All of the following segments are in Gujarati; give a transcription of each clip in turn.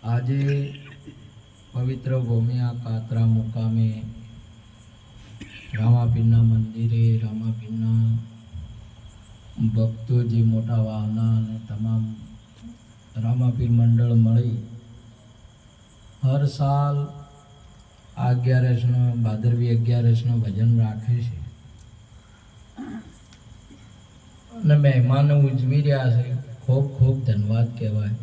આજે પવિત્ર ભૂમિયા કાતરા મુકામે રામાપીરના મંદિરે રામાપીરના ભક્તો જે મોટા વાહના અને તમામ રામાપીર મંડળ મળી હર સાલ આ 11 ભાદરવી 11 ભજન રાખે છે અને મહેમાનો ઉજવી રહ્યા છે. ખૂબ ખૂબ ધન્યવાદ કહેવાય.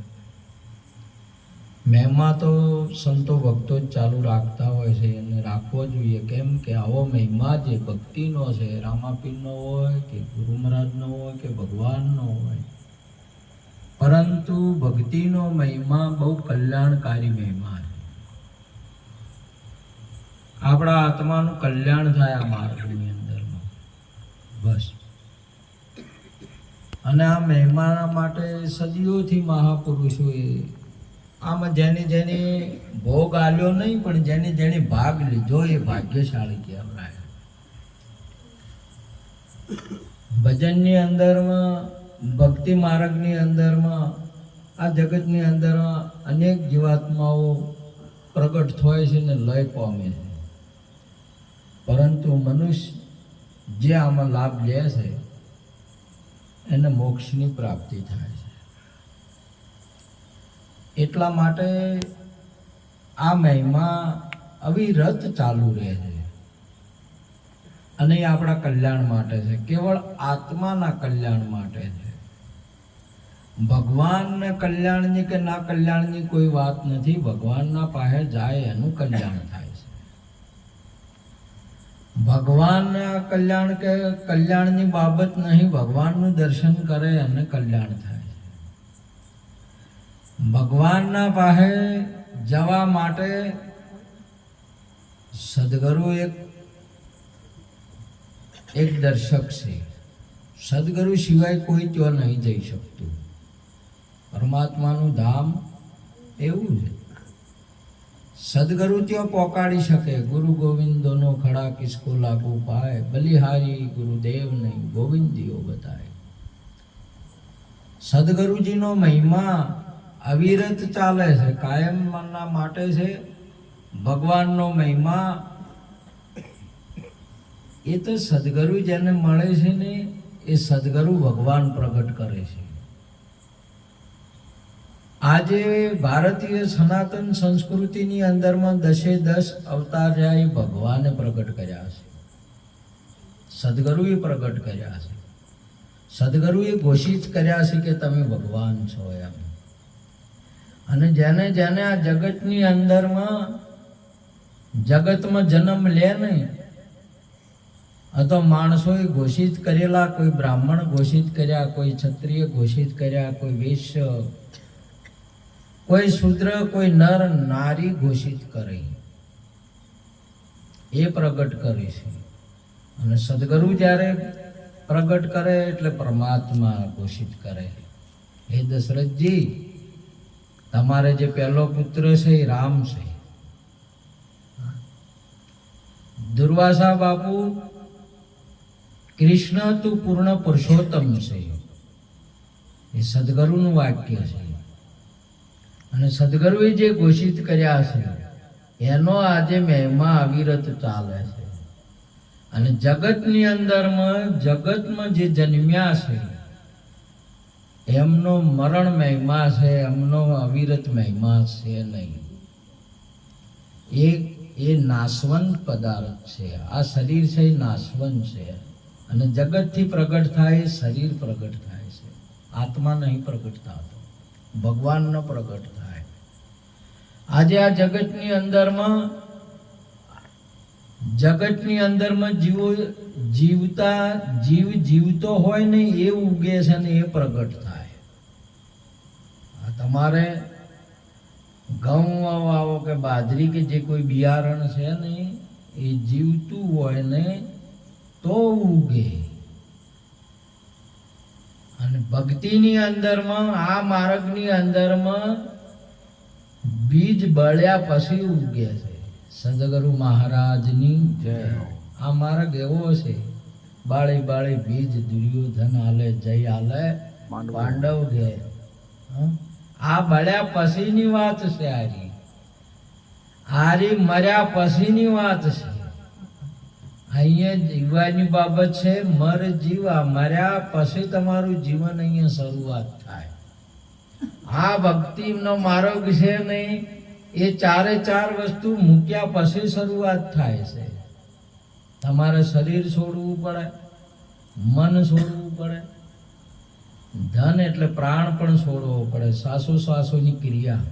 મહિમા તો સંતો ભક્તો જ ચાલુ રાખતા હોય છે અને રાખવો જોઈએ. કેમ કે આવો મહિમા જે ભક્તિનો છે, રામાપીરનો હોય કે ગુરુ મહારાજનો હોય કે ભગવાનનો હોય, પરંતુ ભક્તિનો મહિમા બહુ કલ્યાણકારી મહિમા છે. આપણા આત્માનું કલ્યાણ થાય આ માર્ગની અંદરમાં બસ. અને આ મહિમા માટે સદીઓથી મહાપુરુષોએ આમાં જેને ભોગ આલ્યો નહીં, પણ જેને ભાગ લીધો એ ભાગ્યશાળી કહેવાય. ભજનની અંદરમાં, ભક્તિ માર્ગની અંદરમાં, આ જગતની અંદરમાં અનેક જીવાત્માઓ પ્રગટ થાય છે ને લય પામે છે, પરંતુ મનુષ્ય જે આમાં લાભ લે છે એને મોક્ષની પ્રાપ્તિ થાય છે. એટલા માટે આ મહિમા અવિરત ચાલુ રહે છે અને એ આપણા કલ્યાણ માટે છે, કેવળ આત્માના કલ્યાણ માટે છે. ભગવાનને કલ્યાણની કે ના કલ્યાણની કોઈ વાત નથી. ભગવાનના પાસે જાય એનું કલ્યાણ થાય છે. ભગવાનના કલ્યાણ કે કલ્યાણની બાબત નહીં, ભગવાનનું દર્શન કરે અને કલ્યાણ થાય. ભગવાનના પાસે જવા માટે સદગુરુ એક દર્શક છે. સદગુરુ સિવાય કોઈ ત્યાં નહીં જઈ શકતું. પરમાત્માનું ધામ એવું છે. સદગુરુ ત્યાં પહોંચાડી શકે. ગુરુ ગોવિંદોનો ખડા કિસકો લાગુ પાય, બલિહારી ગુરુદેવ નહીં ગોવિંદીઓ બતાય. સદગુરુજીનો મહિમા અવિરત ચાલે છે, કાયમના માટે છે. ભગવાનનો મહિમા એ તો સદગુરુ જેને મળે છે ને એ સદગુરુ ભગવાન પ્રગટ કરે છે. આજે ભારતીય સનાતન સંસ્કૃતિની અંદરમાં 10 અવતાર રહ્યા એ ભગવાને પ્રગટ કર્યા છે, સદગુરુએ પ્રગટ કર્યા છે. સદગુરુએ ઘોષિત કર્યા છે કે તમે ભગવાન છો એમ. અને જેને આ જગતની અંદરમાં જન્મ લે નહીં, તો માણસોએ ઘોષિત કરેલા, કોઈ બ્રાહ્મણ ઘોષિત કર્યા, કોઈ ક્ષત્રિય ઘોષિત કર્યા, કોઈ વૈશ્ય, કોઈ શૂદ્ર, કોઈ નર નારી ઘોષિત કરે, એ પ્રગટ કરે છે. અને સદગુરુ જ્યારે પ્રગટ કરે એટલે પરમાત્મા ઘોષિત કરે, હે દશરથજી, તમારે જે પહેલો પુત્ર છે એ રામ છે. દુર્વાસા બાપુ, કૃષ્ણ તું પૂર્ણ પુરુષોત્તમ છે, એ સદગુરુનું વાક્ય છે. અને સદગુરુએ જે ઘોષિત કર્યા છે એનો આજે મહિમા અવિરત ચાલે છે. અને જગતમાં જે જન્મ્યા છે એમનો મરણ મહિમા છે, એમનો અવિરત મહિમા છે નહીં. એ નાશવંત પદાર્થ છે. આ શરીર છે એ નાશવંત છે. અને જગતથી પ્રગટ થાય એ શરીર પ્રગટ થાય છે, આત્મા નહીં પ્રગટ થતો, ભગવાન ન પ્રગટ થાય. આજે આ જગતની અંદરમાં જીવ જીવતો હોય ને એ ઉગે છે ને એ પ્રગટ થાય. તમારે ઘઉં વાવો કે બાજરી કે જે કોઈ બિયારણ છે ને એ જીવતું હોય ને તો ઉગે. અને ભક્તિની અંદરમાં, આ માર્ગની અંદરમાં બીજ બળ્યા પછી ઉગે છે. સદગુરુ મહારાજની જય. આ માર્ગ એવો છે, બાળી બીજ દુર્યોધન આલે, જય આલે પાંડવ ઘેર. આ બળ્યા પછીની વાત છે. આરી મર્યા પછીની વાત છે. અહીંયા જીવવાની બાબત છે. મર જીવા, મર્યા પછી તમારું જીવન અહીંયા શરૂઆત થાય. આ ભક્તિનો માર્ગ છે નહીં, એ ચારે ચાર વસ્તુ મૂક્યા પછી શરૂઆત થાય છે. તમારે શરીર છોડવું પડે, મન છોડવું પડે, ધન એટલે પ્રાણ પણ છોડવો પડે, શ્વાસોશ્વાસોની ક્રિયા,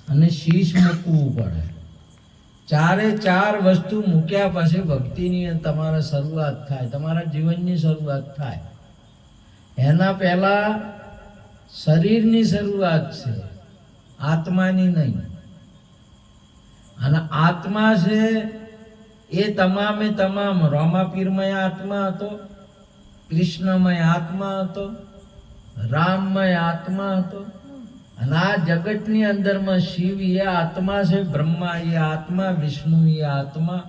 અને શીશ મૂકવું પડે. ચારે ચાર વસ્તુ મૂક્યા પછી ભક્તિની તમારે શરૂઆત થાય, તમારા જીવનની શરૂઆત થાય. એના પહેલા શરીરની શરૂઆત છે, આત્માની નહીં. અને આત્મા છે એ તમામે તમામ રામાપીરમય આત્મા હતો, કૃષ્ણમય આત્મા હતો, રામમય આત્મા હતો. અને આ જગતની અંદરમાં શિવ એ આત્મા છે, બ્રહ્મા એ આત્મા, વિષ્ણુ એ આત્મા.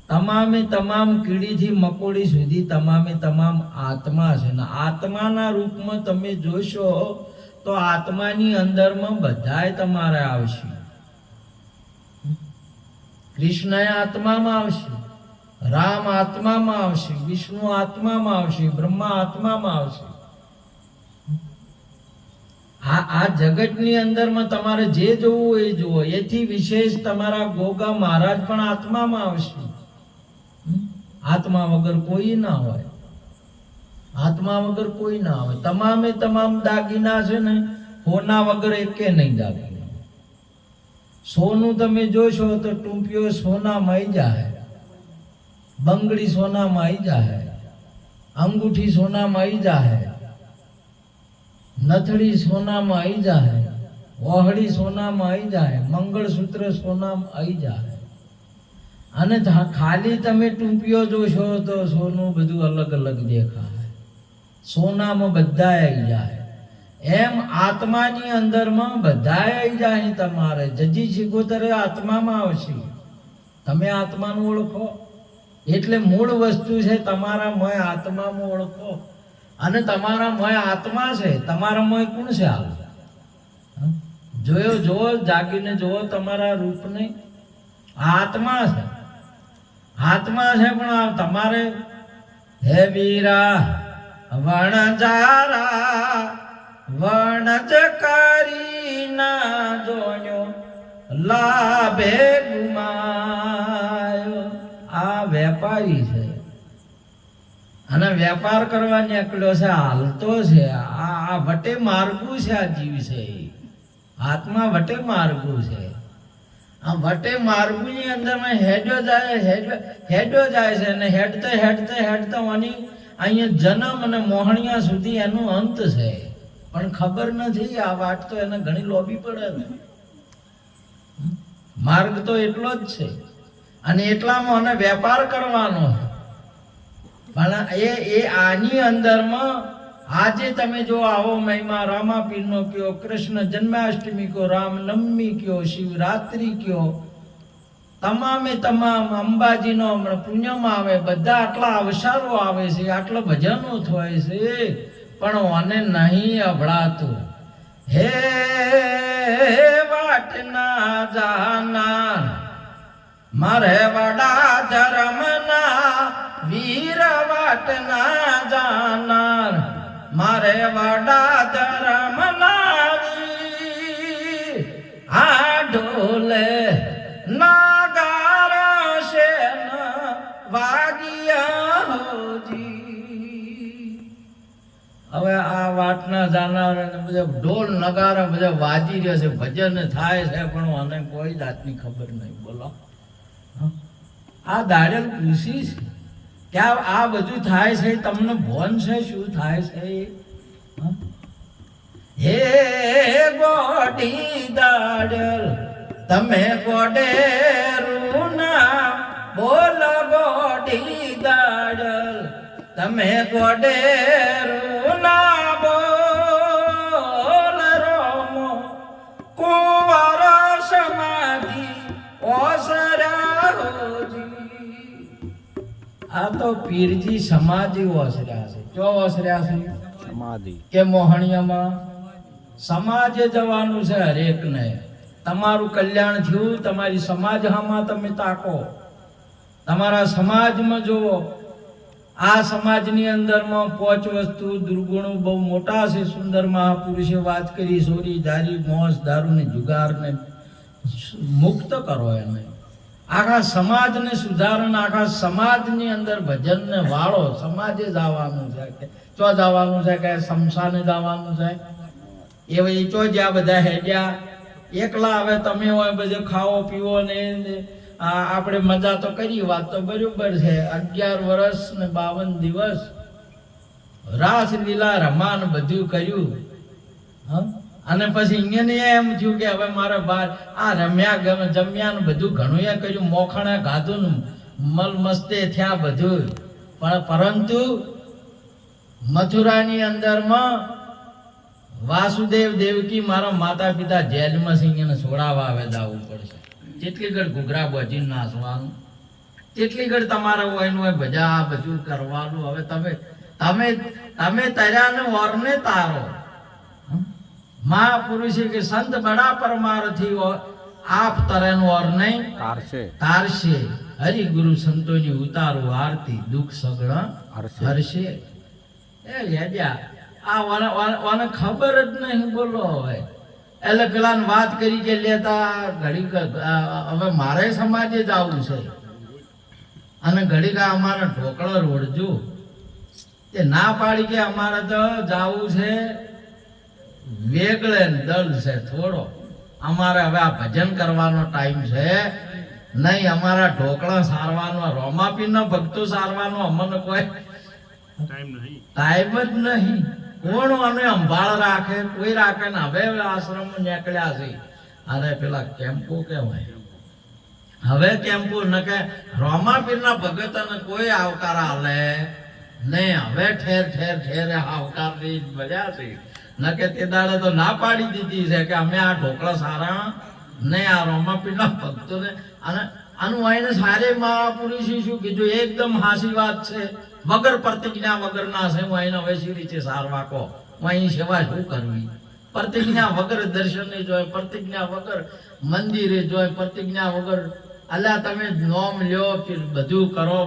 તમામે તમામ કીડીથી મકોડી સુધી તમામે તમામ આત્મા છે. ને આત્માના રૂપમાં તમે જોશો તો આત્માની અંદરમાં બધાય તમારે આવશે. કૃષ્ણ આત્મામાં આવશે, રામ આત્મામાં આવશે, વિષ્ણુ આત્મામાં આવશે, બ્રહ્મા આત્મામાં આવશે. આ જગતની અંદરમાં તમારે જે જોવું એ જુઓ. એથી વિશેષ તમારા ગોગા મહારાજ પણ આત્મામાં આવશે. આત્મા વગર કોઈ ના હોય, આત્મા વગર કોઈ ના હોય. તમામે તમામ દાગીના છે ને, હોના વગર એકે નહીં દાગીના. સોનું તમે જોશો તો ટૂંપિયો સોનામાં આવી જાય, બંગડી સોનામાં આવી જાય, અંગૂઠી સોનામાં આવી જાય, નથડી સોનામાં આવી જાય, ઓહળી સોનામાં આવી જાય, મંગળસૂત્ર સોનામાં આવી જાય. અને ખાલી તમે ટૂંપિયો જોશો તો સોનું બધું અલગ અલગ દેખાય, સોનામાં બધા આવી જાય. એમ આત્માની અંદરમાં બધા આવી જાય. તમારે જજી શીખોતરે આત્મામાં આવશે. તમે આત્માનું ઓળખો એટલે મૂળ વસ્તુ છે તમારા મય આત્મામાં ઓળખો. અને તમારા મય આત્મા છે, તમારા મય કોણ છે? હાલ જોયો, જોવો, જાગીને જોવો તમારા રૂપને. આત્મા છે, આત્મા છે. પણ તમારે હે વીરા વણજારા વણજ કરી ના જોયો, લાભે ગુમાયો. આ વેપારી છે અને વેપાર કરવા નીકળ્યો છે, હાલતો છે. આ વટે માર્ગું છે. આ જીવ છે, આત્મા વટે માર્ગું છે. આ વટે માર્ગુની અંદરમાં હેડ્યો જાય છે. અને હેડતા હેડતા હેડતા અહીંયા જન્મ અને મોહણિયા સુધી એનો અંત છે. પણ ખબર નથી. આ વાત તો એને ઘણી લોભી પડે ને. માર્ગ તો એટલો જ છે અને એટલામાં અને વેપાર કરવાનો. પણ એ આની અંદરમાં આજે તમે જો આવો મહિમા રામાપીરનો કયો, કૃષ્ણ જન્માષ્ટમી કયો, રામનવમી કયો, શિવરાત્રી કયો, તમામે તમામ અંબાજીનો પૂનમ આવે, બધા આટલા અવસરો આવે છે, આટલા ભજનો થાય છે, પણ મને નહીં અભળાતું. હે વાટના જાનાર મારે વડા ધર્મના વીર, વાટના જાનાર મારે વડા ધર્મના વીર. આ ઢોલે નાગાર છે વાગિયા હોજી. હવે આ વાટના જાનાર બધા ઢોલ નગારા બધા વાજી રહ્યા છે, ભજન થાય છે, પણ મને કોઈ જાતની ખબર નહીં. બોલો, આ દાડેલ પૂછી છે કે આ બધું થાય છે, તમને ભોન છે શું થાય છે? હે ગોડી દાડેલ તમે ગોડેરુના બોલ, ગોડી દાડેલ તમે ગોડેરુના બોલ. રોમો કુંવર સમાધિ ઓસરા હોજી. આ તો પીરજી સમાધિ ઓસર્યા છે. જો ઓસર્યા છે સમાધિ કે મોહણિયામાં સમાજે જવાનું છે હરેકને. તમારું કલ્યાણ થયું, તમારી સમાજ હામાં તમે તાકો, તમારા સમાજમાં જુઓ. આ સમાજની અંદરમાં 5 વસ્તુ દુર્ગુણો બહુ મોટા છે. સુંદર મહાપુરુષે વાત કરી, ચોરી, ધારી, મોસ, દારૂ ને જુગાર ને મુક્ત કરો એને. આખા સમાજને સુધારણ, આખા સમાજની અંદર ભજનને વાળો. સમાજે જવાનું છે કે ચો જવાનું છે કે શમશાને જવાનું છે. એ ચો જ્યાં બધા હેડ્યા એકલા. હવે તમે હોય બધું ખાવો પીવો ને આપણે મજા તો કરી, વાત તો બરોબર છે. 11 વર્ષ ને 52 દિવસ રાસ લીલા રમાન બધું કર્યું. અને પછી અહીંયા એમ થયું કે હવે મારે બાર આ રમ્યા જમ્યા ને બધું ઘણું એ કર્યું, મોખણે ગાધું ને મલ મસ્તે થયા બધું. પણ પરંતુ મથુરાની અંદરમાં વાસુદેવ દેવકી મારા માતા પિતા જેલમાં સિંહ છોડાવવા આવે જવું પડશે. જેટલી ઘડ ઘૂઘરા બજીને નાચવાનું, તેટલી ઘડ તમારે હોય હોય બધા બધું કરવાનું. હવે તમે તમે તમે તર્યા ને ઓરને તારો. મહાપુરુષે કે સંત બડા પરમારથી આપ તરેન ઓર નહીં તારશે. હરિ ગુરુ સંતોની ઉતારો આરતી, દુઃખ સગળ હરશે. એ યાદ્યા આ ખબર જ નહીં. બોલો હવે એટલે પેલા વાત કરી કે લેતા ઘડીક હવે મારે સમાજે જ આવું છે અને ઘડીક અમારા ઢોકળા રોડજો. તે ના પાડી કે અમારે તો જાવું છે વેગળે દલ છે થોડો. અમારે હવે આ ભજન કરવાનો ટાઈમ છે નહીં. અમારા ઢોકળા સારવાનો, રોમાપીરના ભક્તો સારવાનો અમને કોઈ ટાઈમ જ નહીં. કોણ અમે સંભાળ રાખે? કોઈ રાખે ને. હવે આશ્રમ નીકળ્યા છે. અરે પેલા કેમ્પો કહેવાય. હવે કેમ્પો ન કે રોમાપીરના ભગતને કોઈ આવકાર આલે નહીં. હવે ઠેર ઠેર ઠેર આવકારની મજા છે. ન કે તે દાડે તો ના પાડી દીધી છે કે અમે આ ઢોકળા સારા નહીં. આ રોમાપીરના ભક્તોને અને આનું આઈને સારે મહાપુરુષે શું કીધું? એકદમ હાસી વાત છે. વગર પ્રતિજ્ઞા વગરના છે. હું અહીં હવે રીતે સારવા કહો, હું અહીં સેવા શું કરવી? પ્રતિજ્ઞા વગર દર્શને જોય, પ્રતિજ્ઞા વગર મંદિરે જોય, પ્રતિજ્ઞા વગર અલ્યા તમે નોમ લ્યો, બધું કરો,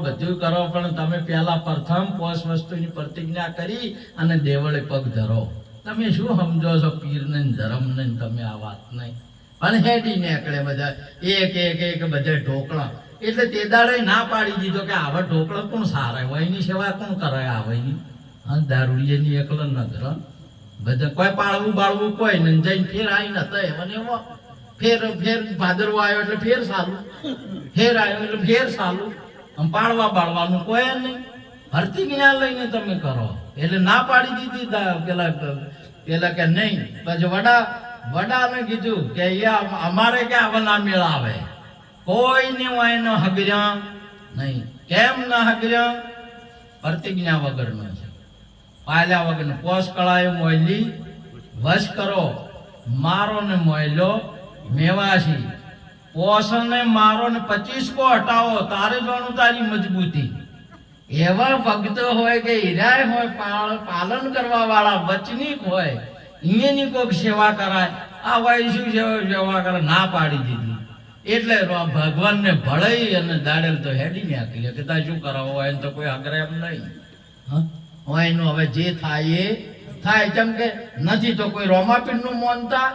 પણ તમે પહેલા પ્રથમ 5 વસ્તુની પ્રતિજ્ઞા કરી અને દેવળે પગ ધરો. તમે શું સમજો છો પીર ને ધર્મ ને? તમે આ વાત નહીં. પણ હેડી નીકળે બધા એક બધે ઢોકળા. એટલે તે દાડે ના પાડી દીધો કે આવા ઢોકળા કોણ સારા હોય, એની સેવા કોણ કરે? આવેની દારૂડિયાની એકલો ન ધર બધા કોઈ પાળવું બાળવું કોઈ ને જઈને ફેર આવી નતા. મને એવો ફેર ભાદરવો આવ્યો એટલે ફેર સાલું, ફેર આવ્યો એટલે ફેર સાલું. આમ પાળવા બાળવાનું કોઈ નહીં. પ્રતિજ્ઞા લઈને તમે કરો. એટલે ના પાડી દીધી પેલા કે નહીં. પછી વડાને કીધું કે અમારે કે આવા ના મેળા આવે. કોઈને વાયનો હગર્યા નહીં. કેમ ના હગર્યા? પ્રતિજ્ઞા વગરનો છે. પાલ્યા વગરનો. પોષ કળાયો મોયલી વશ કરો, મારો ને મોયલો મેવાસી. પોષને મારો ને 25 કો હટાવો, તારે જોવાનું તારી મજબૂતી. એવા ભક્તો હોય કે હીરાય હોય, પાલન કરવા વાળા વચનિક હોય, એની કોઈક સેવા કરાય. આ ભાઈ શું સેવા કરે? ના પાડી દીધી. એટલે ભગવાનને ભળાઈ અને દાડેલ તો હેડી નાખી કે તા શું કરાવો હોય તો કોઈ આગ્રહ એમ નહીં. હોય એનું હવે જે થાય એ થાય. કેમ કે નથી તો કોઈ રોમાપીરનું માનતા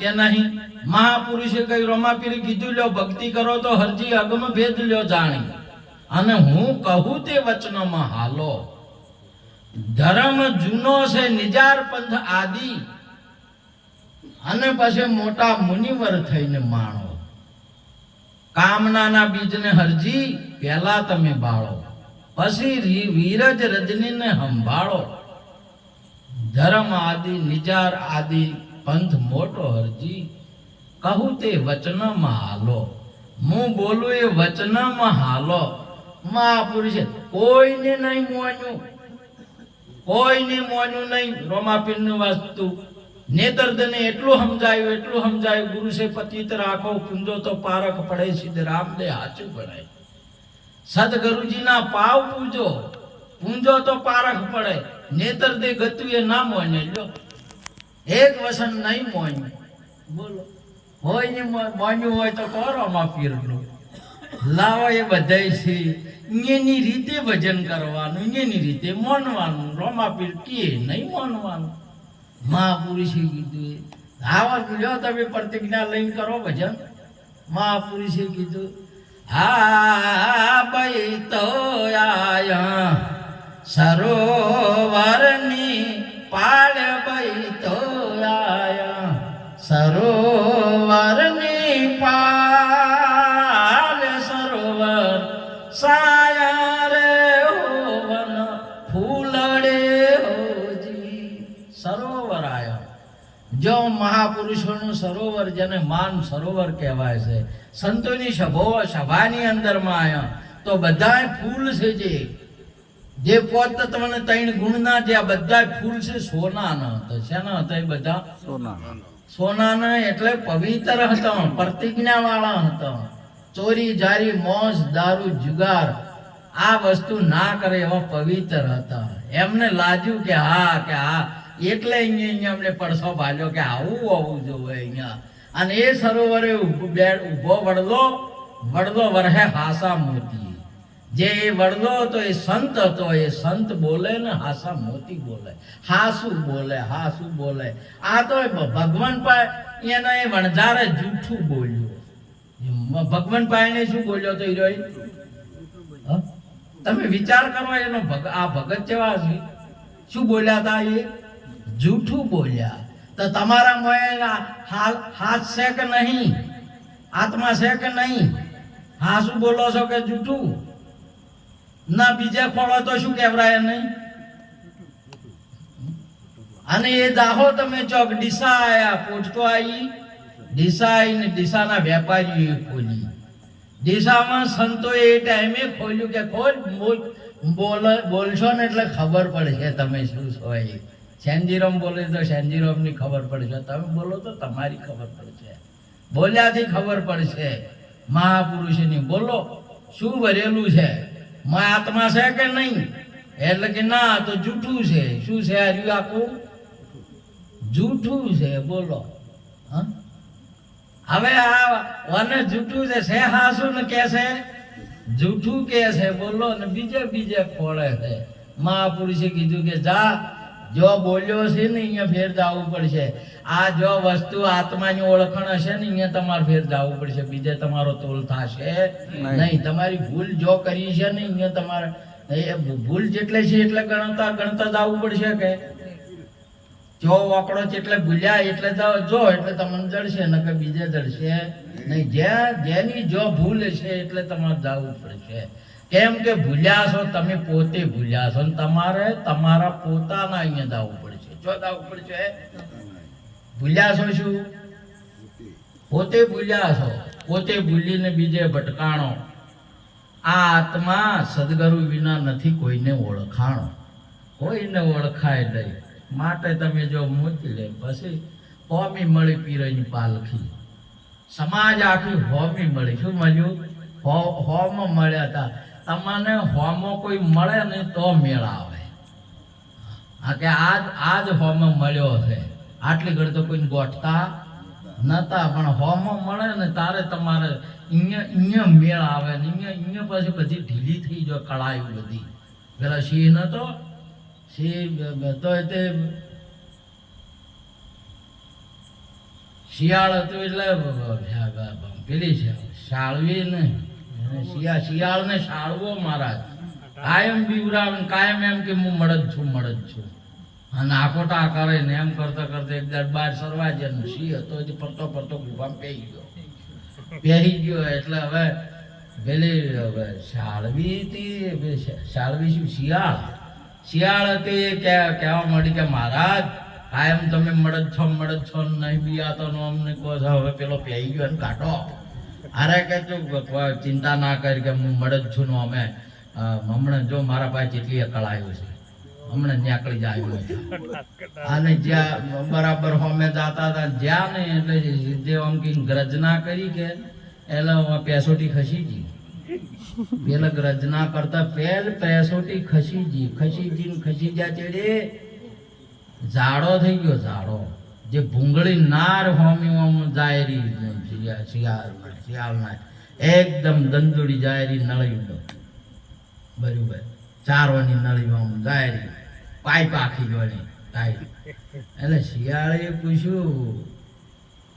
કે નહીં. મહાપુરુષે કઈ રોમાપીરે કીધું લ્યો ભક્તિ કરો તો હરજી અગમ ભેદ લ્યો જાણી, અને હું કહું તે વચનમાં હાલો. ધર્મ જૂનો છે નિજાર પંથ આદિ, અને પછી મોટા મુનિવર થઈને માણો. કામનાના બીજને હરજી પહેલા તમે બાળો, પછી વીરજ રજનીને સંભાળો. ધર્મ આદિ નિજાર આદિ પંથ મોટો હરજી, કહું તે વચનમાં હાલો. હું બોલું એ વચનમાં હાલો. મહાપુરુષે કોઈને નહીં મોન્યું, કોઈને મોન્યું નહીં. રોમાપીરની વસ્તુ નેતરદને એટલું સમજાયું ગુરુ સે પતિત રાખો, પૂંજો તો પારખ પડે, સિદ્ધ રામને હાચું ભણાય. સદગુરુજીના પાવ પૂંજો તો પારખ પડે. નેતર દે ગતું એ ના મોને લ્યો. એક વસન નહીં મોન્યું. બોલો હોય ને મોન્યું હોય તો કોરોમાં પીરનું લાવો એ બધાય છે એની રીતે ભજન કરવાનું, એની રીતે મોનવાનું. રોમાપીર કે નહીં મોનવાનું. મહાપુરુષે કીધું આવા લ્યો તમે પ્રતિજ્ઞા લઈને કરો ભજન. મહાપુરુષે કીધું હા ભાઈ તો આયા સરોવરની પાળ, ભાઈ તો આયા સરોવરની પાળ. સરોવર સાયા રે હોવન ફૂલડે હોજી. સરોવર આયા. જો મહાપુરુષોનું સરોવર જેને માન સરોવર કહેવાય છે, સંતોની સભાની અંદરમાં આયા તો બધાય ફૂલ છે. જે પોત તત્વને 3 ગુણના જે આ બધા ફૂલ છે સોનાના હતા. શેના હતા એ બધા? સોનાના. એટલે પવિત્ર હતા, પ્રતિજ્ઞા વાળા હતા. ચોરી જારી મોજ દારૂ જુગાર આ વસ્તુ ના કરે એવા પવિત્ર હતા. એમને લાગ્યું કે હા એટલે અહીંયા અમને પડસો ભાલ્યો કે આવું જોવે અહીંયા. અને એ સરોવરે ઉભો વડલો વરહે હાસા મોતી. જે વડલો હતો એ સંત હતો. એ સંત બોલે ને હાસા મોતી બોલે, હાસું બોલે. આ તો ભગવાન પાસે એનો એ વણઝારે જૂઠું બોલ્યું. ભગવાન પાસે શું બોલ્યો તો હીરો? તમે વિચાર કરો એનો આ ભગત જેવા છે શું બોલ્યા હતા? એ જૂઠું બોલ્યા. તો તમારા મોએ હાથ છે કે નહીં? આત્મા છે કે નહીં? હા શું બોલો છો કે જૂઠું? ના બીજે ખોળો તો શું કહેવાય નહીં? અને એ દાહો તમે ચોક ડીસા આયા, પોસ્ટો આવી. ડીસા આવીને ડીસાના વેપારીઓએ ખોલી. ડીસામાં સંતોએ એ ટાઈમે ખોલ્યું કે બોલશો ને એટલે ખબર પડશે તમે શું છો. એ સેન્જીરોમ બોલે તો સેન્જીરોમની ખબર પડશે, તમે બોલો તો તમારી ખબર પડશે. બોલ્યાથી ખબર પડશે. મહાપુરુષની બોલો શું ભરેલું છે, આત્મા છે કે નહીં? એટલે કે ના તો જૂઠું છે. શું છે આ આખું? જૂઠું છે. બોલો હવે આ જૂઠું છે હાસું ને કે છે જૂઠું કે છે. બોલો ને બીજે ખોળે છે. મહાપુરુષે કીધું કે જા જો બોલ્યો છે ને અહીંયા ફેર જવું પડશે. આ જો વસ્તુ આત્માની ઓળખાણ હશે ને અહીંયા તમારે ફેર જવું પડશે. બીજે તમારો તોલ થશે નહીં. તમારી ભૂલ જો કરી છે ને અહીંયા તમારે ભૂલ જેટલે છે એટલે ગણતા જવું પડશે. કે જો વાકડો જેટલે ભૂલ્યા એટલે જો એટલે તમને જડશે ને કે બીજે જડશે નહીં. જેની જો ભૂલ છે એટલે તમારે જવું પડશે. કેમ કે ભૂલ્યા છો તમે, પોતે ભૂલ્યા છો ને તમારે તમારા પોતાના અહીંયા જવું પડશે. જો જવું પડશે ભૂલ્યા છો શું? પોતે ભૂલ્યા છો. પોતે ભૂલીને બીજે ભટકાણો. આ આત્મા સદગુરુ વિના નથી કોઈને ઓળખાણો. કોઈને ઓળખાય નહીં. માટે તમે જો મૂકી લે પછી હોમી મળી પીરની પાલખી. સમાજ આખી હોમી મળી. શું મળ્યું? હોમ મળ્યા હતા. તમને હોમો કોઈ મળે ને તો મેળ આવે. આ કે આજ હોમો મળ્યો છે. આટલી ઘડી તો કોઈ ગોઠતા નતા, પણ હોમો મળે ને તારે તમારે અહીંયા મેળ આવે ને અહીંયા પછી બધી ઢીલી થઈ જાય. કળાયું બધી પેલા સિંહ નતો, સિંહ તો તે શિયાળ હતું એટલે પેલી છે શાળવી ને શિયાળ ને શાળવો મહારાજ કાયમ બીવરાવે, કાયમ એમ કે હું મળદ છું. અને આકોટા કરે ને એમ કરતા એક દાડ બહાર સરવા જવાનું. સિંહ હતો ફરતો ગુફામાં પહેરી ગયો. એટલે હવે પેલી શાળવી શું શિયાળ હતી એ કહેવા માંડી કે મહારાજ કાયમ તમે મળદ છો નહીં બીયાતો અમને કહો છો. હવે પેલો પહેરી ગયો ને કાઢો. અરે કે તું ચિંતા ના કરી કે હું મળદ છું ને અમે હમણાં જો મારા પાસે જેટલી અકળ આવ્યું છે હમણાં નીકળી જાય. અને જ્યાં બરાબર અમે જતા હતા જ્યાં ને એટલે જે આમ કે ગર્જના કરી કે એટલે પેસોટી ખસી ગઈ. પેલા ગર્જના કરતા પેસોટી ખસી ગયા ચેડે ઝાડો થઈ ગયો. ઝાડો જે ભૂંગળી નાર હોમી ઓમ જાયરી શિયાળમાં એકદમ દંદુડી જાયરી નળી બરોબર ચારોની નળી ઓમ જાયરી પાઇપ આખી જોડી થાય. એટલે શિયાળે પૂછ્યું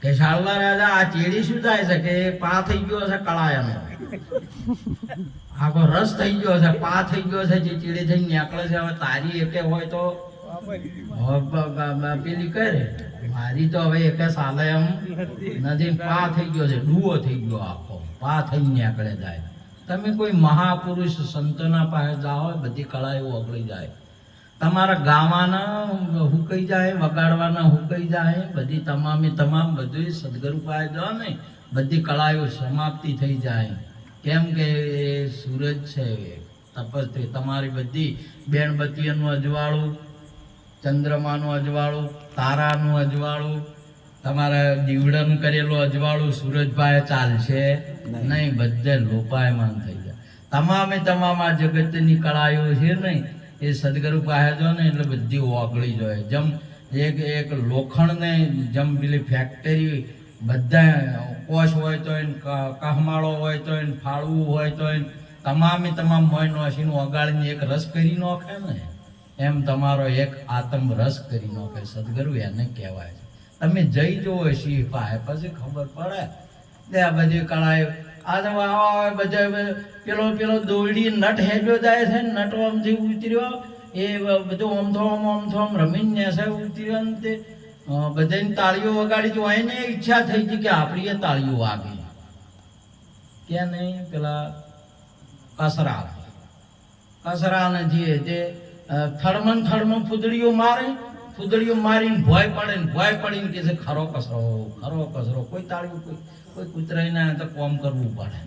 કે શાળલા રાજા આ ચેડી શું થાય છે? કે પા થઈ ગયો છે કળાયાનો, આખો રસ થઈ ગયો છે, પા થઈ ગયો છે, જે ચીડી થઈને નીકળે છે. હવે તારી એકે હોય તો પેલી કરે, મારી તો હવે એકે સાલે એમ નથી. પા થઈ ગયો છે, ડૂવો થઈ ગયો, આખો પા થઈને નીકળે જાય. તમે કોઈ મહાપુરુષ સંતોના પાસે જાઓ, બધી કળા એવું ઓગળી જાય. તમારા ગાવાના હુકાઈ જાય, વગાડવાના હુકાઈ જાય, બધી તમામે તમામ બધું સદગુરુ પાસે જાઓ ને બધી કળાઓ સમાપ્તિ થઈ જાય. કેમ કે સૂરજ છે તપસ્વી, તમારી બધી બેણબત્તીઓનું અજવાળું, ચંદ્રમાનું અજવાળું, તારાનું અજવાળું, તમારા દીવડાનું કરેલું અજવાળું સૂરજભાઈ ચાલશે નહીં, બધે લોપાયમાન થઈ જાય. તમામે તમામ આ જગતની કળાઓ છે નહીં એ સદગુરુ પાસે જો ને એટલે બધી ઓગળી જાય. જેમ એક લોખંડને જેમ પેલી ફેક્ટરી બધા કોષ હોય તો એને કહમાળો હોય તો એને ફાળવું હોય તો એને તમામે તમામ મોય નોશીને ઓગાળીને એક રસ કરી નાખે ને, એમ તમારો એક આત્મ રસ કરી નાખે. સદગુરુ એને કહેવાય છે. તમે જઈ જુઓ શિવ પાસે પછી ખબર પડે. આ બધી કળાએ આ બધા પેલો દોરડી નટ હેડ્યો જાય છે, નટ આમથી ઉતર્યો એ બધું આમ રમીને છે ઉતર્યો ને તે બધાની તાળીઓ વગાડી હોય ને ઈચ્છા થઈ હતી કે આપણી એ તાળીઓ વાગી. ક્યાં નહીં પેલા કસરા નથી તે થડમન ફૂદડીઓ મારીને ભોય પડે ને ભોય પડીને કે છે ખરો કસરો. કોઈ તાળીઓ કોઈ કૂતરાઈને તો કોમ કરવું પડે.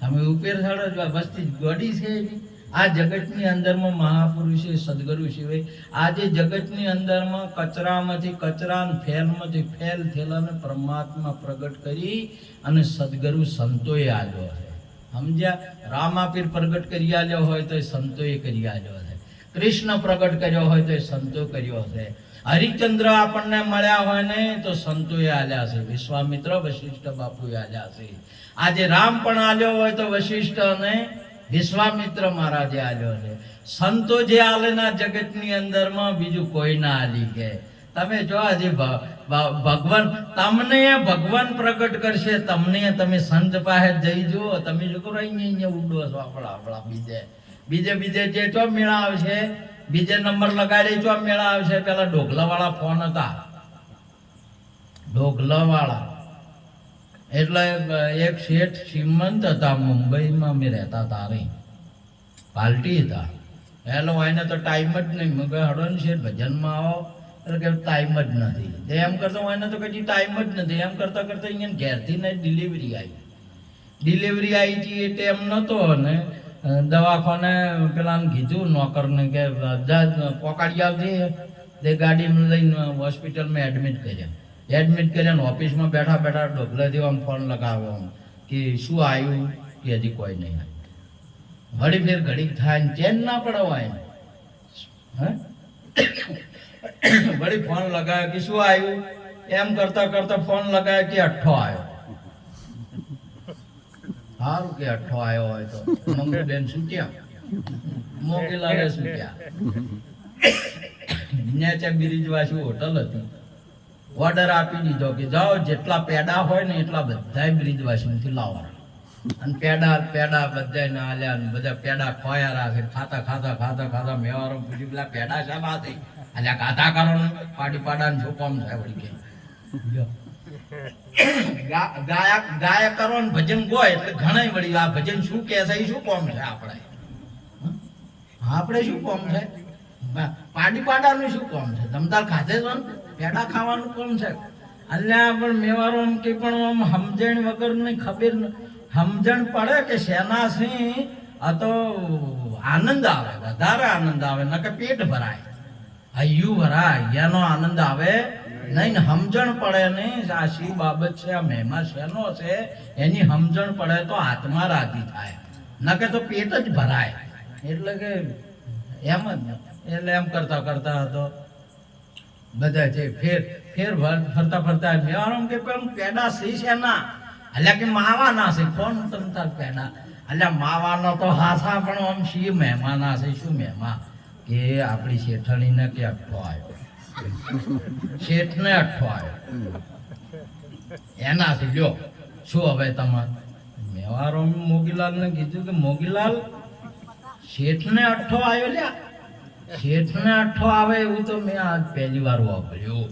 તમે ઉપેર થડો વસ્તી ગોડી છે એની. આ જગતની અંદરમાં મહાપુરુષે સદગુરુ સિવાય આજે જગતની અંદરમાં કચરામાંથી કચરા ફેલમાંથી ફેલ થયેલાને પરમાત્મા પ્રગટ કરી અને સદગુરુ સંતોએ આવ્યો છે. સમજ્યા? રામાપીર પ્રગટ કરી આવ્યો હોય તો એ સંતોએ કરી આવ્યો છે. કૃષ્ણ પ્રગટ કર્યો હોય તો એ સંતો કર્યો છે. હરિચંદ્ર આપણને મળ્યા હોય ને તો સંતોએ આલ્યા છે. વિશ્વામિત્ર વશિષ્ઠ બાપુએ આલ્યા છે. આજે રામ પણ આલ્યો હોય તો વશિષ્ઠ અને વિશ્વામિત્ર મહારાજે આલ્યો છે. સંતો જે આલેના જગતની અંદરમાં બીજું કોઈ ના આલી કે. તમે જો આજે ભગવાન તમને ભગવાન પ્રગટ કરશે, તમને તમે સંત પાસે જઈ જુઓ. તમે શું કરો અહીંયા ઉડો છો આપણા બીજે જે ચો મેળા આવશે, બીજે નંબર લગાડી ચો મેળા આવશે. પેલા ઢોકલા વાળા ફોન હતા, ઢોકલા વાળા એટલે એક શેઠ શ્રીમંત હતા મુંબઈમાં અમે રહેતા તારે પાર્ટી હતા. એટલે એને તો ટાઈમ જ નહીં. મેં કહ્યું હડો ને શેઠ ભજનમાં આવો એટલે કે ટાઈમ જ નથી. એમ કરતો એને તો કદી ટાઈમ જ નથી. એમ કરતા અહીંયા ઘેરથી ને ડિલિવરી આવી હતી એટલે એમ નહોતો. ને દવાખાને પેલાને કીધું નોકરને કે પોકાડી આવજે. તે ગાડીમાં લઈને હોસ્પિટલમાં એડમિટ કર્યા. ઓફિસમાં બેઠા ઢોકલાથી આમ ફોન લગાવ્યો કે શું આવ્યું કે હજી કોઈ નહીં આવ્યું. વળી ફેર ઘડીક થાય ને ચેન ના પડવાય. વળી ફોન લગાવ્યો કે શું આવ્યું, એમ કરતા ફોન લગાવ્યો કે અઠ્ઠો આવ્યો. સારું કે અઠ્ઠો આવ્યો હોય તો મંગુબેન છૂટ્યા, મોકી લાગે છૂટ્યા. ન્યાચા બ્રિજવાસી હોટલ હતી, ઓર્ડર આપી દીધો કે જાઓ જેટલા પેડા હોય ને એટલા બધા બ્રિજવાસીમાંથી લાવવાના. અને પેડા બધાને આલ્યા ને બધા પેડા ખોયા રાખે. ખાતા મેવારો પૂછ્યું પેલા પેડા શામાં થઈ? આલ્યા ખાતા કરો ને પાડા ને છોકમ થાય. વળી કે ગાયા કરો ને ભજન ગોય એટલે ઘણા વળી આ ભજન શું કે છે એ શું કોમ છે? આપણે શું કોમ છે? પાડાનું શું કોમ છે? તમતાર ખાધે છો ને પેડા ખાવાનું કોમ છે? અલ્યા પણ મેવારો કે પણ સમજણ વગર ની ખબર સમજણ પડે કે શેના સિંહ આ તો આનંદ આવે, વધારે આનંદ આવે. ન કે પેટ ભરાય, હૈયું ભરાય, એનો આનંદ આવે નહીં. સમજણ પડે ને આ શી બાબત છે, આ મહેમા શેનો છે એની સમજણ પડે તો આત્મા રાજી થાય. ન કે તો પેટ જ ભરાય. એટલે કે એમ જ એટલે એમ કરતા હતો બધા છે ફેર ફરતા ફરતા મેવાડો કે પણ પેડા સી છે ના અલ્યા કે માવાના છે કોણ તમતાર પેડા અલ્યા માવાનો તો હાથા પણ આમ સી મહેમાના છે શું મહેમાન કે આપણી શેઠણીને કે અઠ્ઠો આવ્યો શેઠને અઠ્ઠો આવ્યો એનાથી લ્યો શું હવે તમારે મેવારો મોગીલાલને કીધું કે મોગીલાલ શેઠને અઠ્ઠો આવ્યો લ્યા શેઠને અઠ્ઠો આવે એવું તો મેં આજ પહેલી વાર વાપર્યું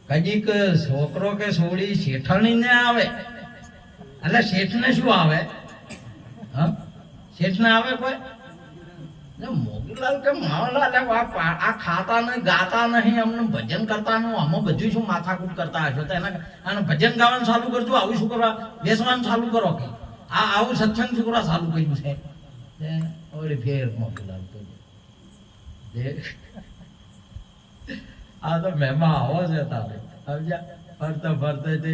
કદીક છોકરો કે છોડી શેઠણીને આવે એટલે શેઠને શું આવે હા શેઠને આવે કોઈ મોગીલાલ કે માવલાલ આ ખાતા નહીં ગાતા નહીં અમને ભજન કરતા નહીં અમે બધું શું માથાકૂટ કરતા હશો તો એના ભજન ગાવાનું ચાલુ કરજો આવું શું કરવા બેસવાનું ચાલુ કરો કે આવું સત્સંગ શું કરવા ચાલુ કર્યું છે ઓલી ફેર મોગીલાલ તો આ તો મહેમા આવો છે તારે સમજ્યા ફરતા ફરતા તે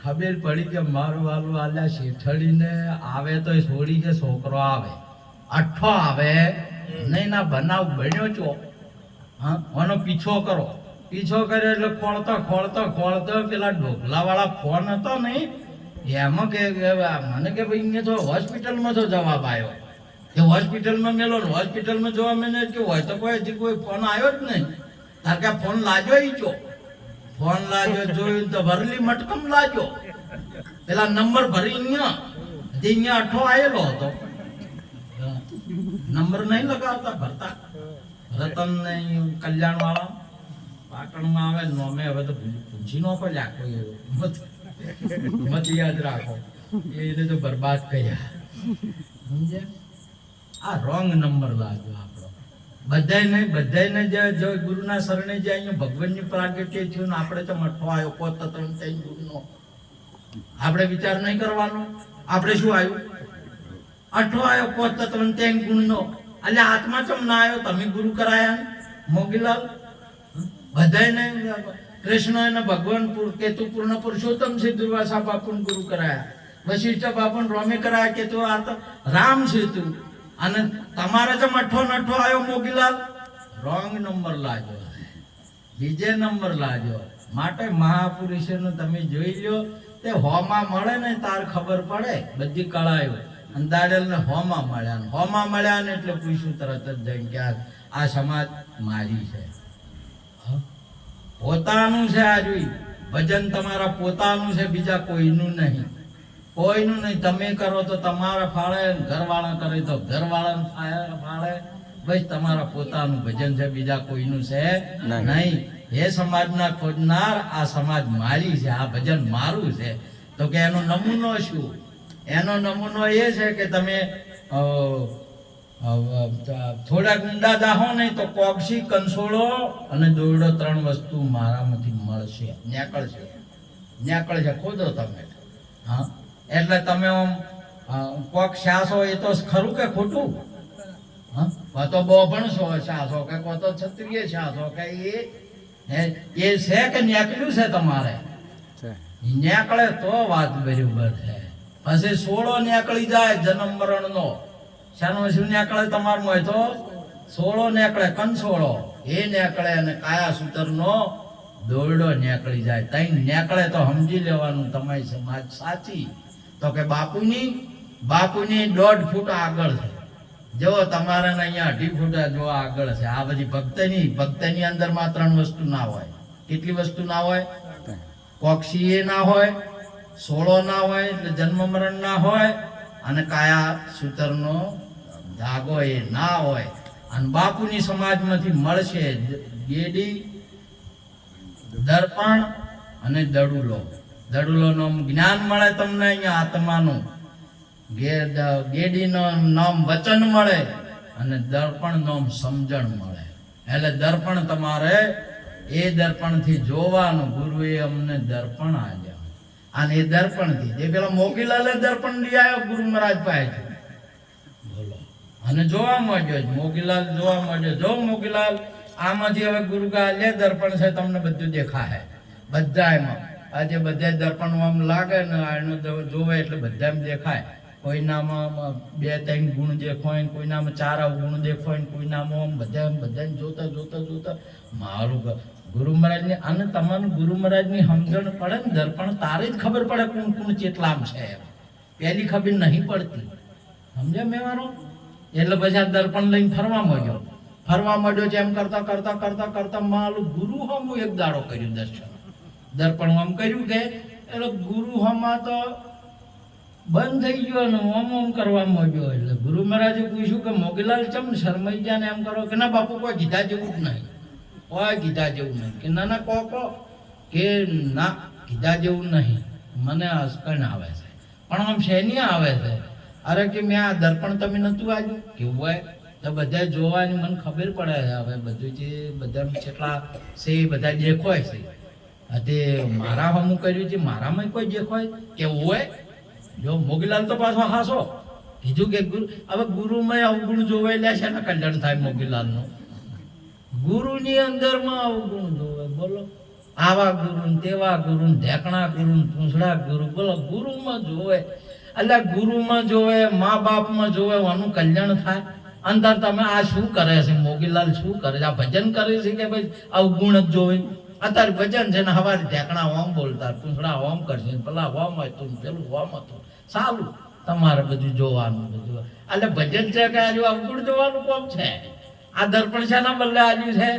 ખબર પડી કે મારું વાલું આલ્યા શેઠડીને આવે તો છોડી કે છોકરો આવે અઠ્ઠો આવે નહીં ના બનાવ બન્યો છો હા આનો પીછો કરો પીછો કરે એટલે ખોળતો પેલા ઢોકલા વાળા ફોન હતો નહીં એમાં કે મને કે ભાઈ અહીંયા તો હોસ્પિટલમાં તો જવાબ આવ્યો કે હોસ્પિટલમાં મેલો હોસ્પિટલમાં જોવા મેં કે હોય તો કોઈ કોઈ ફોન આવ્યો જ નહીં તાર કે ફોન લાજો ઈ ચો ફોન લાજો જોયું તો ભરલી મટકમ લાજો પેલા નંબર ભરી અહીંયા અઠ્ઠો આવેલો હતો નંબર નહીં લગાવતા ભરતા રતન ને કલ્યાણ વાળા પાટણમાં આવે નોમે હવે તો પૂછી નો પડ્યા કોઈ મત યાદ રાખો એ રીતે તો બરબાદ કર્યા સમજે આ રોંગ નંબર લાગ્યો આપણો બધાને જો ગુરુના શરણે જાય અહીંયા ભગવાનની પ્રાગટ્ય થયું ને આપણે તો મઠો આવ્યો પોત તત્વ ગુરુનો આપણે વિચાર નહીં કરવાનો આપણે શું આવ્યું અઠો આવ્યો પોત તત્વ ગુણનો એટલે આત્મા ચમ ના આવ્યો તમે ગુરુ કરાયા મોગીલાલ બધાને કૃષ્ણ અને ભગવાન કેતુ પૂર્ણ પુરુષોત્તમ છે દુર્વાસા બાપુને ગુરુ કરાયા વશિષ્ઠ બાપુને રોમે કરાયા કે તો આ તો રામ છે તું અને તમારે જો મઠો નઠો આવ્યો મોગીલાલ રોંગ નંબર લાજો બીજે નંબર લાજો માટે મહાપુરુષોનું તમે જોઈ લો તે હોમાં મળે ને તાર ખબર પડે બધી કળાયો અંદાડેલ ને હોમાં મળ્યા ને એટલે પૂછ્યું તરત જ જઈને કે આ સમાજ મારી છે પોતાનું છે આ જોઈ ભજન તમારા પોતાનું છે બીજા કોઈનું નહીં તમે કરો તો તમારા ફાળે ઘરવાળા કરે તો ઘરવાળાને ફાળે બસ તમારા પોતાનું ભજન છે બીજા કોઈનું છે નહીં એ સમાજના ખોજનાર આ સમાજ મારી છે આ ભજન મારું છે તો કે એનો નમૂનો શું એનો નમૂનો એ છે કે તમે થોડા ગુંડા જાહો ને તો કોક્ષી કંસોળો અને દોરડો 3 વસ્તુ મારામાંથી મળશે ન્યાકળશે ખોદો તમે હા એટલે તમે કોક શાસો એ તો ખરું કે ખોટું હા તો બહુ ભણશો શાસો કે તો ક્ષત્રિય શાસો કે એ છે કે ન્યાકળ્યું છે તમારે ન્યાકળે તો વાત બરાબર છે પછી 16 ન્યાકળી જાય જન્મ મરણ નો શાનો શું ન્યાકળે તમારું હોય તો 16 ન્યાકળે કંસોળો એ ન્યાકળે અને કાયા સૂતર નો દોરડો ન્યાકળી જાય તઈ ન્યાકળે તો સમજી લેવાનું તમારી સમાજ સાચી તો કે બાપુની 1.5 ફૂટ આગળ છે જો તમારે અહીંયા 2.5 ફૂટ જો આગળ છે આ બધી ભક્તની અંદર માં 3 વસ્તુ ના હોય કેટલી વસ્તુ ના હોય કોક્ષી એ ના હોય 16 ના હોય એટલે જન્મ મરણ ના હોય અને કાયા સૂતરનો ધાગો એ ના હોય અને બાપુની સમાજમાંથી મળશે ગેડી દર્પણ અને દડુલો જ્ઞાન મળે તમને અહીંયા આત્માનું ગેડીનો નામ વચન મળે અને દર્પણ નામ સમજણ મળે એટલે દર્પણ તમારે એ દર્પણથી જોવાનું ગુરુએ અમને દર્પણ આપ્યા અને એ દર્પણથી જે પેલા મોગીલાલે દર્પણ લઈ આવ્યો ગુરુ મહારાજ પાસે બોલો અને જોવા મળ્યો મોગીલાલ જોવા મળ્યો જો મોગીલાલ આમાંથી હવે ગુરુ લે દર્પણ છે તમને બધું દેખાય બધા એમાં આજે બધા દર્પણ આમ લાગે ને એનું જોવે એટલે બધા એમ દેખાય કોઈનામાં 2-3 ગુણ દેખાય કોઈનામાં 4 ગુણ દેખાય કોઈનામાં આમ બધા જોતા મારું ગુરુ મહારાજની અને તમને ગુરુ મહારાજની સમજણ પડે ને દર્પણ તારે જ ખબર પડે કોણ કોણ ચેટલામ છે પહેલી ખબર નહીં પડતી સમજ્યા મેં મારો એટલે પછી આ દર્પણ લઈને ફરવા માંડ્યો છે એમ કરતા કરતા કરતા કરતા માલું ગુરુ હમું એક દાડો કર્યું દર્શન દર્પણ આમ કર્યું કે એટલે ગુરુ હમા તો બંધ થઈ ગયો ને ઓમ કરવા માંડ્યો એટલે ગુરુ મહારાજે પૂછ્યું કે મોગીલાલ ચમ શરમાઈ ગયા ને એમ કરો કે ના બાપુ કોઈ કીધા જેવું જ નહીં કોઈ કીધા જેવું નહીં કે ના ના કહો કે ના કીધા જેવું નહીં મને હસકણ આવે છે પણ આમ શેની આવે છે અરે કે મેં આ દર્પણ તમે નતું આવ્યું કેવું હોય તો બધા જોવાની મને ખબર પડે છે હવે બધું જે બધા જેટલા છે એ બધા દેખાય છે તે મારા હમું કર્યું છે મારામાં કોઈ દેખાય કેવું હોય જો મોગીલાલ તો પાછો હાસો કીધું કે ગુરુ હવે ગુરુમાં અવગુણ જોવાઈ લે છે ને કલ્યાણ થાય મોગીલાલનું ગુરુની અંદરમાં અવગુણ જોવે બોલો આવા ગુરુ તેવા ગુરુ ઢેકણા ગુરુ પૂંછડા ગુરુ બોલો ગુરુમાં જોવે એટલે ગુરુમાં જોવે મા બાપમાં જોવે આનું કલ્યાણ થાય અંદર તમે આ શું કરે છે મોગીલાલ શું કરે છે આ ભજન કરે છે કે ભાઈ અવગુણ જ જોવે અત્યારે ભજન છે ને હવારે ઢેકણા ઓમ બોલતા પૂંછડા ઓમ કરશે પેલા ઓમ હતું પેલું ઓમ હતું સારું તમારે બધું જોવાનું બધું એટલે ભજન છે કે આજુ અવગુણ જોવાનું કોમ છે આ દર્પણ શાના બદલે આવ્યું છે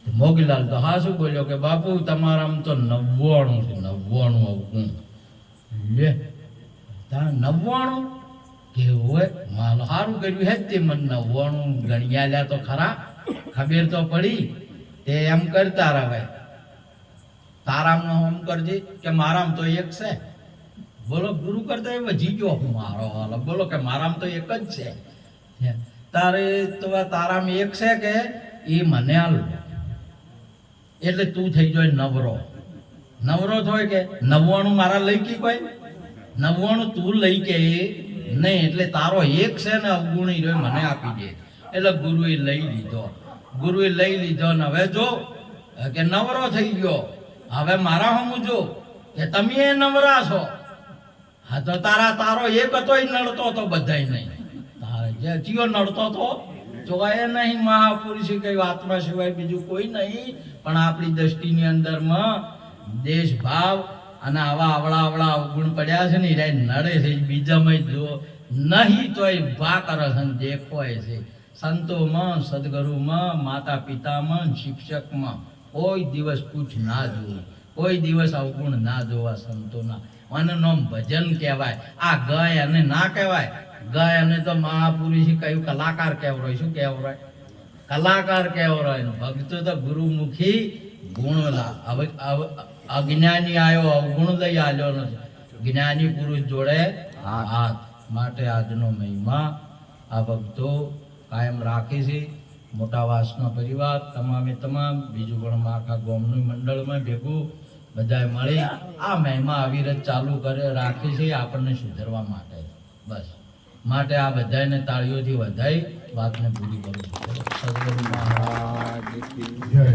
મોગીલાલ તો હા શું બોલ્યો કે બાપુ તમારામાં તો 99 છે 99 અવગુણ લે 99 કેવું માલ સારું કર્યું હે તે મને 99 ગણ્યા તો ખરા ખબર તો પડી તે એમ કરતા રહે તારામાં એમ કરજે કે મારામાં તો એક છે બોલો ગુરુ કરતા એ વધી ગયો હું મારો હાલ બોલો કે મારામાં તો એક જ છે તારે તો તારામાં એક છે કે એ મને હાલ એટલે તું થઈ જાય નવરો થોય કે 99 મારા લઈ કી કોઈ 99 તું લઈ કે નહીં એટલે તારો એક છે ને અવગુણી રહ્યો મને આપી દે એટલે ગુરુએ લઈ લીધો ને હવે જો કે નવરો થઈ ગયો હવે મારા હમું જો કે તમે નવરા છો હા તો તારો એક હતો એ નડતો હતો બધાય નહીં તારે જે જીઓ નડતો હતો જોવાય નહીં મહાપુરુષ કઈ આત્મા સિવાય બીજું કોઈ નહીં પણ આપણી દ્રષ્ટિની અંદરમાં દેશ ભાવ અને આવા આવડા અવગુણ પડ્યા છે ને એ નડે છે બીજામાં જો નહીં તો એ ભા કરે છે દેખવાય છે સંતોમાં સદગુરુમાં માતા પિતામાં શિક્ષકમાં કોઈ દિવસ કુછ ના જોવું કોઈ દિવસ અવગુણ ના જોવા સંતોના અને નામ ભજન કહેવાય આ ગાય અને ના કહેવાય ગાય અને તો મહાપુરુષે કહ્યું કલાકાર કહેવરાય શું કહેવરાય કલાકાર કહેવરાય ભક્તો તો ગુરુમુખી ગુણલા હવે અજ્ઞાની આવ્યો અવગુણ લઈ આવ્યો નથી જ્ઞાની પુરુષ જોડે હાથ માટે આજનો મહિમા આ ભક્તો કાયમ રાખે છે મોટા વાસના પરિવાર તમામે તમામ બીજું પણ આખા ગામનું મંડળમાં ભેગું બધાએ મળી આ મહિમા અવિરત ચાલુ કરે રાખે છે આપણને સુધરવા માટે બસ માટે આ બધાને તાળીઓથી વધાઈ વાતને પૂરી કરું છું સદગુરુ મહારાજ જય